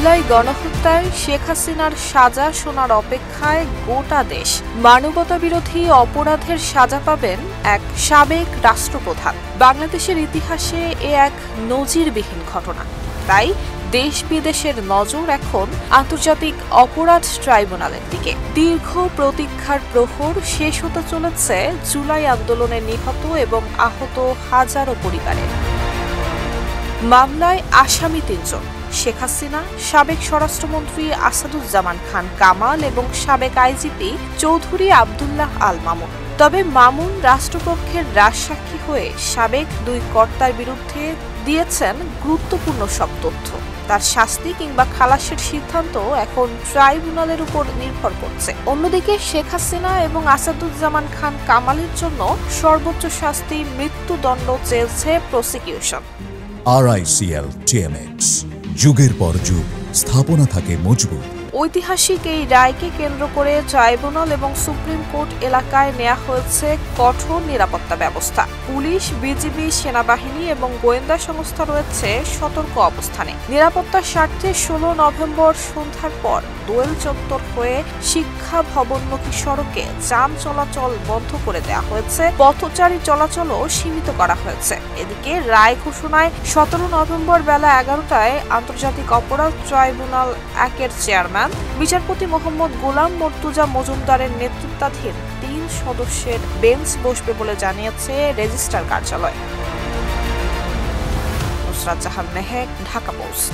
জুলাই গণহত্যায় শেখ হাসিনার সাজা শোনার অপেক্ষায় গোটা দেশ। মানবতা বিরোধী অপরাধের সাজা পাবেন এক সাবেক রাষ্ট্রপ্রধান। বাংলাদেশের ইতিহাসে এ এক নজিরবিহীন ঘটনা। তাই দেশ বিদেশের নজর এখন আন্তর্জাতিক অপরাধ ট্রাইব্যুনালের দিকে। দীর্ঘ প্রতীক্ষার প্রহর শেষ হতে চলেছে জুলাই আন্দোলনে নিহত এবং আহত হাজারো পরিবারের। মামলায় আসামি ৩ জন: শেখ হাসিনা, সাবেক স্বরাষ্ট্রমন্ত্রী আসাদুজ্জামান খান কামাল এবং সাবেক আইজিপি চৌধুরী আবদুল্লাহ আল মামুন। তবে মামুন রাষ্ট্রপক্ষের রাজসাক্ষী হয়ে সাবেক 2 কর্তার বিরুদ্ধে দিয়েছেন গুরুত্বপূর্ণ সব তথ্য। তার শাস্তি কিংবা খালাসের সিদ্ধান্ত এখন ট্রাইব্যুনালের উপর নির্ভর করছে। অন্যদিকে শেখ হাসিনা এবং আসাদুজ্জামান খান কামালের জন্য সর্বোচ্চ শাস্তি মৃত্যুদণ্ড চেয়েছে প্রসিকিউশন। RICL TMX, যুগের পর যুগ স্থাপনা থাকে মজবুত। ঐতিহাসিক এই রায়কে কেন্দ্র করে ট্রাইব্যুনাল এবং সুপ্রিম কোর্ট এলাকায় নেওয়া হয়েছে কঠোর নিরাপত্তা ব্যবস্থা। পুলিশ, বিজিবি, সেনাবাহিনী এবং গোয়েন্দা সংস্থা রয়েছে সতর্ক অবস্থানে। নিরাপত্তার স্বার্থে 16 নভেম্বর সন্ধ্যার পর দোয়েল চত্বর হয়ে শিক্ষা ভবনমুখী সড়কে যান চলাচল বন্ধ করে দেওয়া হয়েছে। পথচারী চলাচলও সীমিত করা হয়েছে। এদিকে রায় ঘোষণায় 17 নভেম্বর বেলা 11টায় আন্তর্জাতিক অপরাধ ট্রাইব্যুনাল 1-এর চেয়ারম্যান বিচারপতি মোহাম্মদ গোলাম মর্তুজা মজুমদারের নেতৃত্বাধীন 3 সদস্যের বেঞ্চ বসবে বলে জানিয়েছে রেজিস্ট্রার কার্যালয়। নুসরাত জাহান মেহেক, ঢাকা পোস্ট।